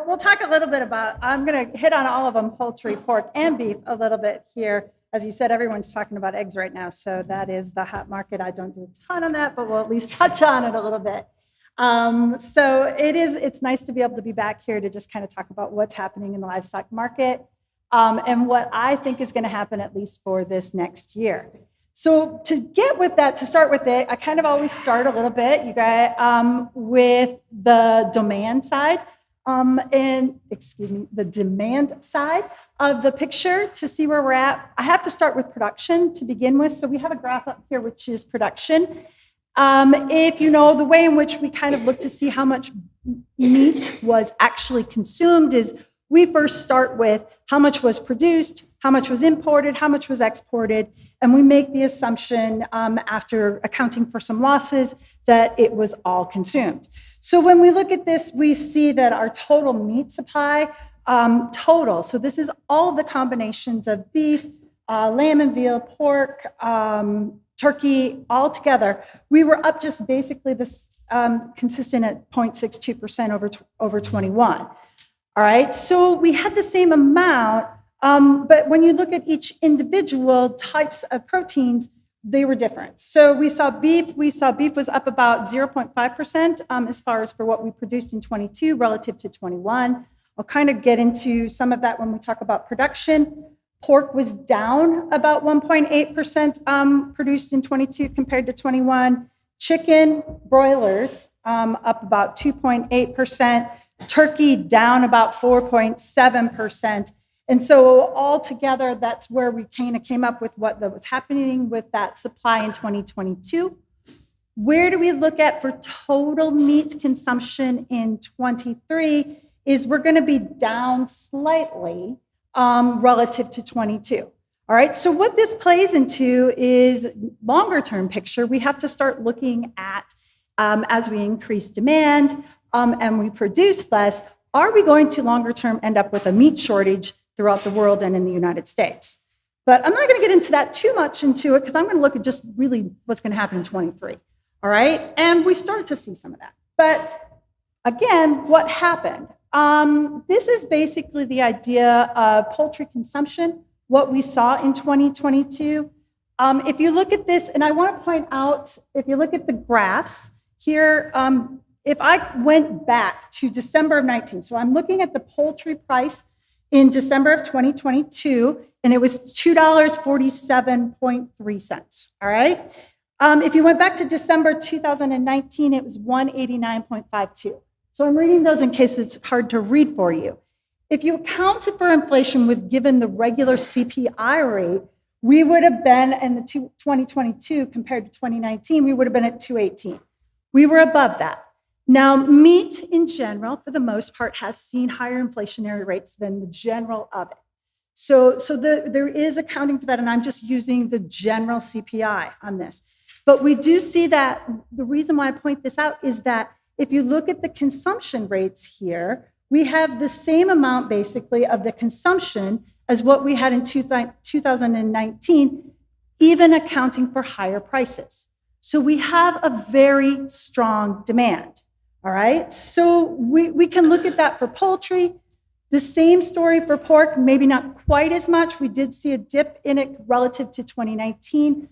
we'll talk a little bit about, I'm going to hit on all of them, poultry, pork, and beef a little bit here. As you said, everyone's talking about eggs right now, so that is the hot market. I don't do a ton on that, but we'll at least touch on it a little bit. So it's nice to be able to be back here to just kind of talk about what's happening in the livestock market and what I think is going to happen at least for this next year. So to start with it, I kind of always start a little bit, you guys, with the demand side. The demand side of the picture to see where we're at. I have to start with production to begin with. So we have a graph up here, which is production. If you know, the way in which we kind of look to see how much meat was actually consumed is we first start with how much was produced, how much was imported, how much was exported, and we make the assumption after accounting for some losses that it was all consumed. So when we look at this, we see that our total meat supply, so this is all the combinations of beef, lamb and veal, pork, turkey, all together, we were up just basically this consistent at 0.62% over 21. All right, so we had the same amount, but when you look at each individual types of proteins, they were different. So we saw beef was up about 0.5% as far as for what we produced in 22 relative to 21. I'll kind of get into some of that when we talk about production. Pork was down about 1.8% produced in 22 compared to 21. Chicken, broilers, up about 2.8%. Turkey down about 4.7%. And so altogether, that's where we kind of came up with what was happening with that supply in 2022. Where do we look at for total meat consumption in 23 is we're going to be down slightly relative to 22. All right, so what this plays into is longer term picture. We have to start looking at as we increase demand and we produce less, are we going to longer term end up with a meat shortage throughout the world and in the United States? But I'm not going to get into that too much into it because I'm going to look at just really what's going to happen in 23. All right, and we start to see some of that. But again, what happened? This is basically the idea of poultry consumption, what we saw in 2022. If you look at this, and I want to point out, if you look at the graphs here, if I went back to December of 19, so I'm looking at the poultry price in December of 2022, and it was $2.47.3, all right? If you went back to December 2019, it was $189.52. So I'm reading those in case it's hard to read for you. If you accounted for inflation with given the regular CPI rate, we would have been in the 2022 compared to 2019, we would have been at 218. We were above that. Now, meat in general, for the most part, has seen higher inflationary rates than the general of it. So there is accounting for that, and I'm just using the general CPI on this. But we do see that the reason why I point this out is that if you look at the consumption rates here, we have the same amount basically of the consumption as what we had in 2019, even accounting for higher prices. So we have a very strong demand. All right, so we can look at that for poultry. The same story for pork, maybe not quite as much. We did see a dip in it relative to 2019.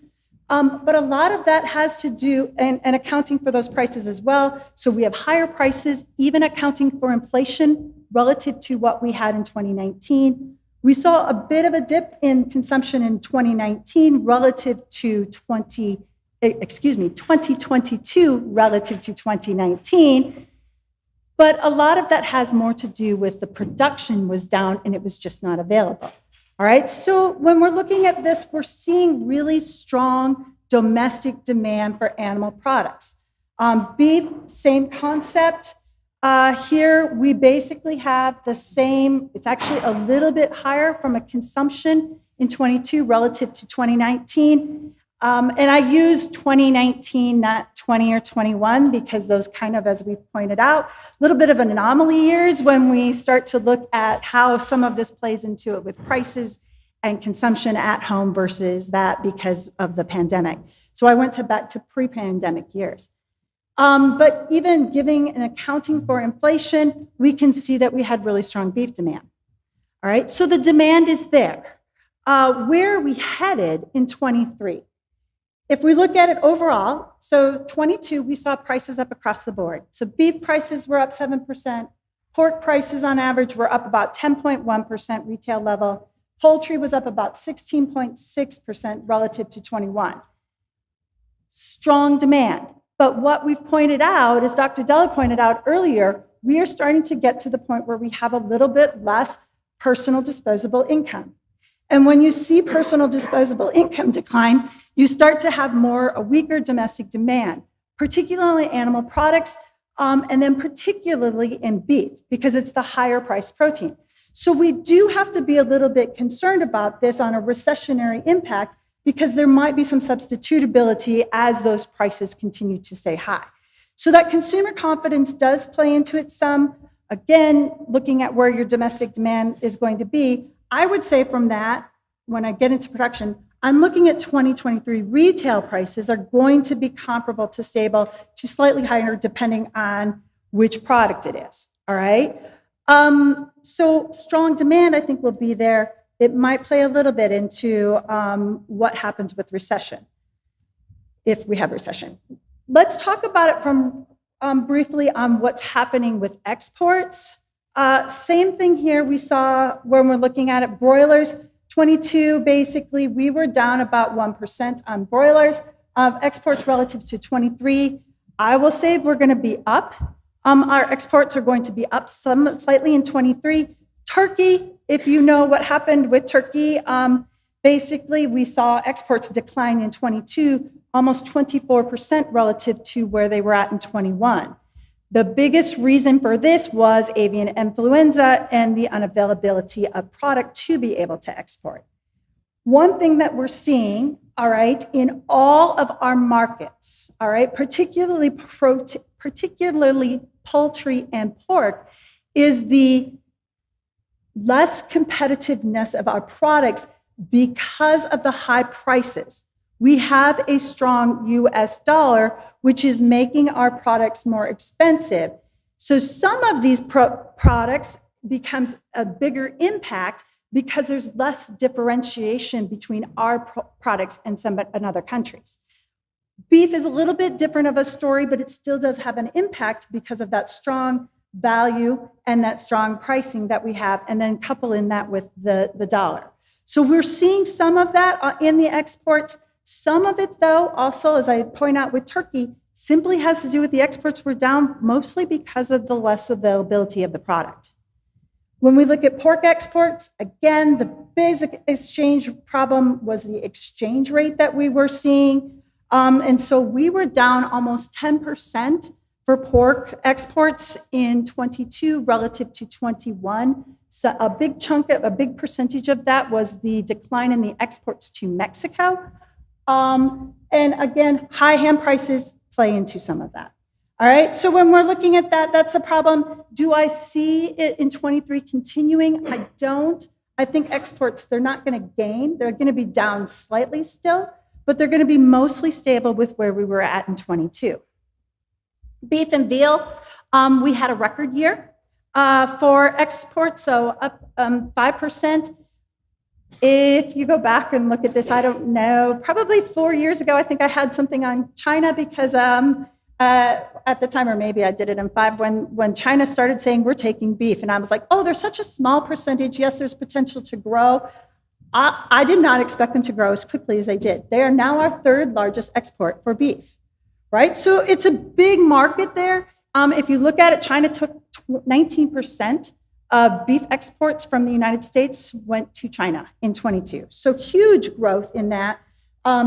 But a lot of that has to do, and accounting for those prices as well. So we have higher prices, even accounting for inflation relative to what we had in 2019. We saw a bit of a dip in consumption in 2019 relative to 2022 relative to 2019. But a lot of that has more to do with the production was down and it was just not available. All right, so when we're looking at this, we're seeing really strong domestic demand for animal products. Beef, same concept. Here, we basically have the same, it's actually a little bit higher from a consumption in 22 relative to 2019. And I use 2019, not 20 or 21, because those kind of, as we've pointed out, a little bit of an anomaly years when we start to look at how some of this plays into it with prices and consumption at home versus that because of the pandemic. So I went back to pre-pandemic years. But even giving and accounting for inflation, we can see that we had really strong beef demand. All right, so the demand is there. Where are we headed in 23? If we look at it overall, so 22, we saw prices up across the board. So beef prices were up 7%. Pork prices on average were up about 10.1% retail level. Poultry was up about 16.6% relative to 21. Strong demand. But what we've pointed out, as Dr. Della pointed out earlier, we are starting to get to the point where we have a little bit less personal disposable income. And when you see personal disposable income decline, you start to have a weaker domestic demand, particularly animal products, and then particularly in beef, because it's the higher priced protein. So we do have to be a little bit concerned about this on a recessionary impact, because there might be some substitutability as those prices continue to stay high. So that consumer confidence does play into it some. Again, looking at where your domestic demand is going to be, I would say from that, when I get into production, I'm looking at 2023 retail prices are going to be comparable to stable to slightly higher depending on which product it is, all right? So strong demand, I think, will be there. It might play a little bit into what happens with recession, if we have recession. Let's talk about it from briefly on what's happening with exports. Same thing here we saw when we're looking at it. Broilers, 22, basically, we were down about 1% on broilers. Exports relative to 23, I will say we're going to be up. Our exports are going to be up slightly in 23. Turkey, if you know what happened with Turkey, basically we saw exports decline in 22, almost 24% relative to where they were at in 21. The biggest reason for this was avian influenza and the unavailability of product to be able to export. One thing that we're seeing, all right, in all of our markets, all right, particularly poultry and pork, is the less competitiveness of our products because of the high prices. We have a strong US dollar, which is making our products more expensive. So some of these products becomes a bigger impact because there's less differentiation between our products and in other countries. Beef is a little bit different of a story, but it still does have an impact because of that strong value and that strong pricing that we have, and then couple in that with the dollar. So we're seeing some of that in the exports. Some of it, though, also, as I point out with Turkey, simply has to do with the exports were down mostly because of the less availability of the product. When we look at pork exports, again, the basic exchange problem was the exchange rate that we were seeing. And so we were down almost 10% for pork exports in 22 relative to 21. So a big percentage of that was the decline in the exports to Mexico. And again, high ham prices play into some of that. All right, so when we're looking at that, that's a problem. Do I see it in 23 continuing? I don't. I think exports, they're not going to gain. They're going to be down slightly still, but they're going to be mostly stable with where we were at in 22. Beef and veal, we had a record year for exports, so up 5%. If you go back and look at this, I don't know, probably 4 years ago, I think I had something on China because at the time, or maybe I did it in 5, when China started saying we're taking beef, and I was like, oh, there's such a small percentage. Yes, there's potential to grow. I did not expect them to grow as quickly as they did. They are now our 3rd largest export for beef, right? So it's a big market there. If you look at it, China took 19% of beef exports from the United States went to China in 22. So huge growth in that.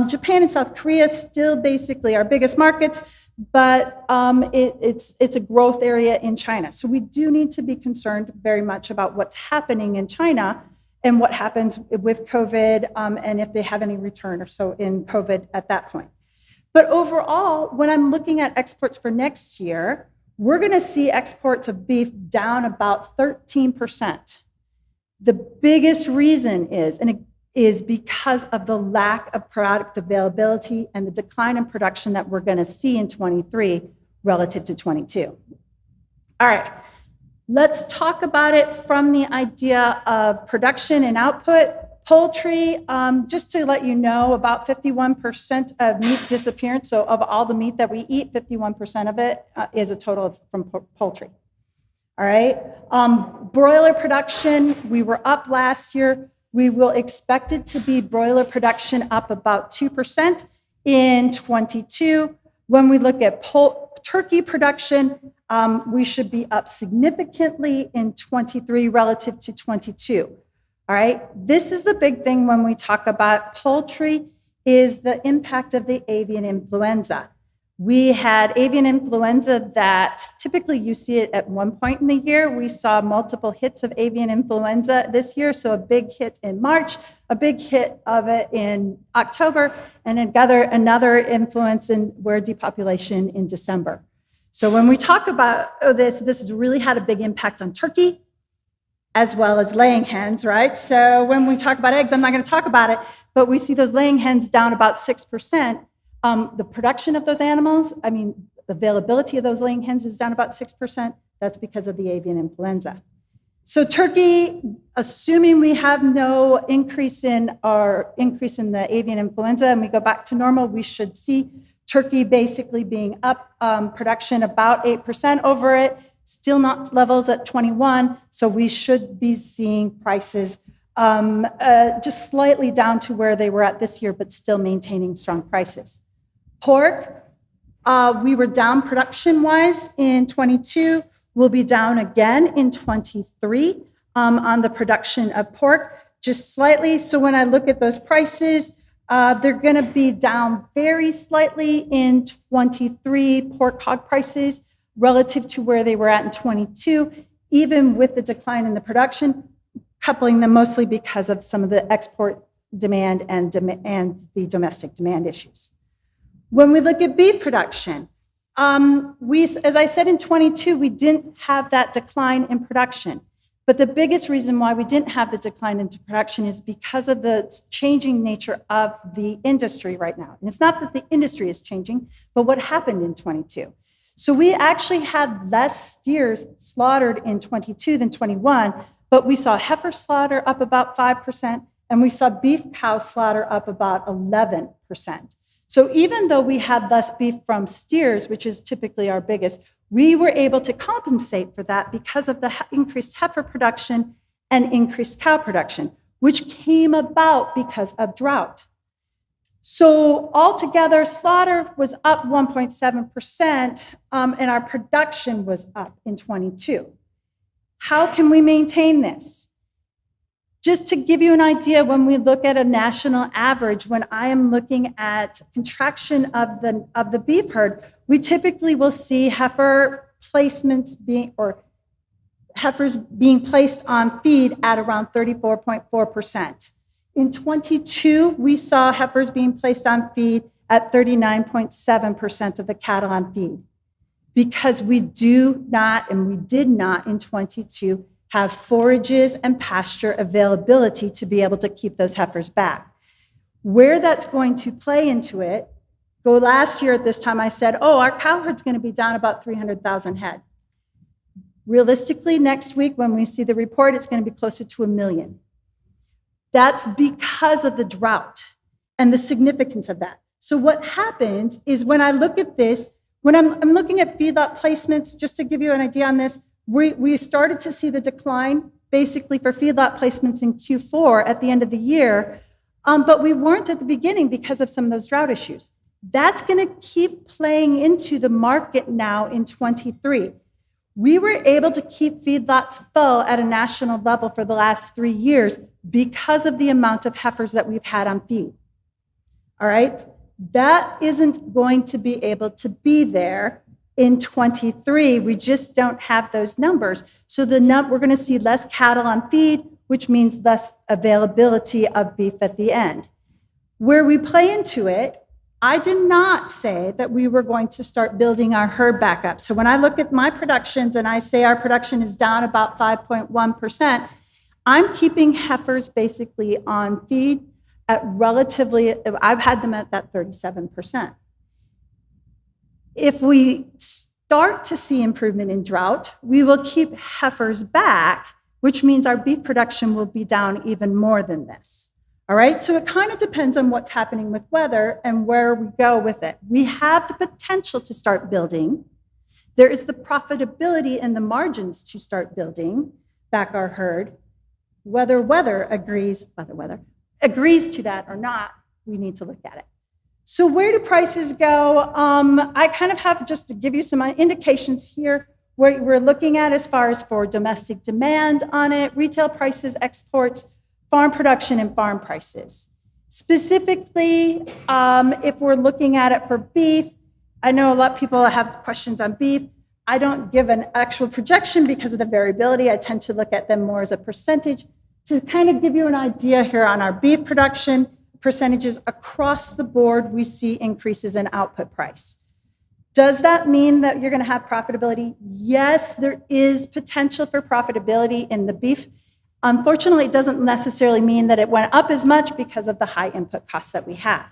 Japan and South Korea still basically our biggest markets, but it's a growth area in China. So we do need to be concerned very much about what's happening in China and what happens with COVID and if they have any return or so in COVID at that point. But overall, when I'm looking at exports for next year, we're going to see exports of beef down about 13%. The biggest reason is because of the lack of product availability and the decline in production that we're going to see in 23. relative to 22. All right, let's talk about it from the idea of production and output. Poultry, just to let you know, about 51% of meat disappearance. So of all the meat that we eat, 51% of it is a total from poultry. All right. Broiler production, we were up last year. We will expect it to be broiler production up about 2% in 22. When we look at turkey production, we should be up significantly in 23 relative to 22. All right, this is the big thing when we talk about poultry is the impact of the avian influenza. We had avian influenza that typically you see it at one point in the year. We saw multiple hits of avian influenza this year. So a big hit in March, a big hit of it in October, and another influence in where depopulation in December. So when we talk about this has really had a big impact on turkey, as well as laying hens, right? So when we talk about eggs, I'm not going to talk about it, but we see those laying hens down about 6%. The production of those animals, the availability of those laying hens is down about 6%. That's because of the avian influenza. So turkey, assuming we have no increase in the avian influenza and we go back to normal, we should see turkey basically being up, production about 8% over it. Still not levels at 21, so we should be seeing prices just slightly down to where they were at this year, but still maintaining strong prices. Pork, we were down production-wise in 22. We'll be down again in 23 on the production of pork, just slightly. So when I look at those prices, they're going to be down very slightly in 23 pork hog prices, relative to where they were at in 22, even with the decline in the production, coupling them mostly because of some of the export demand and the domestic demand issues. When we look at beef production, as I said in 22, we didn't have that decline in production. But the biggest reason why we didn't have the decline in production is because of the changing nature of the industry right now. And it's not that the industry is changing, but what happened in 22. So we actually had less steers slaughtered in 22 than 21, but we saw heifer slaughter up about 5%, and we saw beef cow slaughter up about 11%. So even though we had less beef from steers, which is typically our biggest, we were able to compensate for that because of the increased heifer production and increased cow production, which came about because of drought. So altogether, slaughter was up 1.7%, and our production was up in 22. How can we maintain this? Just to give you an idea, when we look at a national average, when I am looking at contraction of the beef herd, we typically will see heifers being placed on feed at around 34.4%. In 22, we saw heifers being placed on feed at 39.7% of the cattle on feed, because we did not in 22 have forages and pasture availability to be able to keep those heifers back. Where that's going to play into it, last year at this time I said, our cow herd's going to be down about 300,000 head. Realistically, next week when we see the report, it's going to be closer to 1 million. That's because of the drought and the significance of that. So what happens is when I look at this, when I'm looking at feedlot placements, just to give you an idea on this, we started to see the decline basically for feedlot placements in Q4 at the end of the year, but we weren't at the beginning because of some of those drought issues. That's going to keep playing into the market now in 23. We were able to keep feedlots full at a national level for the last 3 years because of the amount of heifers that we've had on feed. All right? That isn't going to be able to be there in 23. We just don't have those numbers. So we're going to see less cattle on feed, which means less availability of beef at the end. Where we play into it, I did not say that we were going to start building our herd back up. So when I look at my productions and I say our production is down about 5.1%, I'm keeping heifers basically on feed at I've had them at that 37%. If we start to see improvement in drought, we will keep heifers back, which means our beef production will be down even more than this. All right, so it kind of depends on what's happening with weather and where we go with it. We have the potential to start building. There is the profitability and the margins to start building back our herd. Whether weather agrees to that or not, we need to look at it. So where do prices go? I kind of have, just to give you some indications here, where we're looking at as far as for domestic demand on it, retail prices, exports, farm production, and farm prices. Specifically, if we're looking at it for beef, I know a lot of people have questions on beef. I don't give an actual projection because of the variability. I tend to look at them more as a percentage to kind of give you an idea here on our beef production percentages across the board. We see increases in output price. Does that mean that you're going to have profitability? Yes, there is potential for profitability in the beef. Unfortunately, it doesn't necessarily mean that it went up as much because of the high input costs that we have.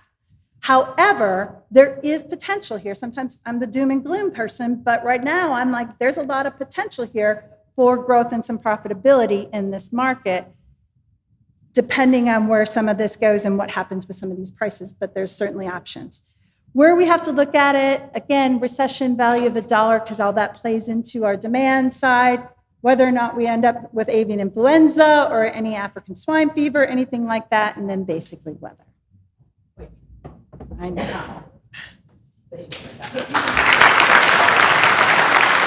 However, there is potential here. Sometimes I'm the doom and gloom person, but right now I'm like, there's a lot of potential here for growth and some profitability in this market, depending on where some of this goes and what happens with some of these prices, but there's certainly options. Where we have to look at it, again, recession, value of the dollar, because all that plays into our demand side, whether or not we end up with avian influenza or any African swine fever, anything like that, and then basically weather. I know.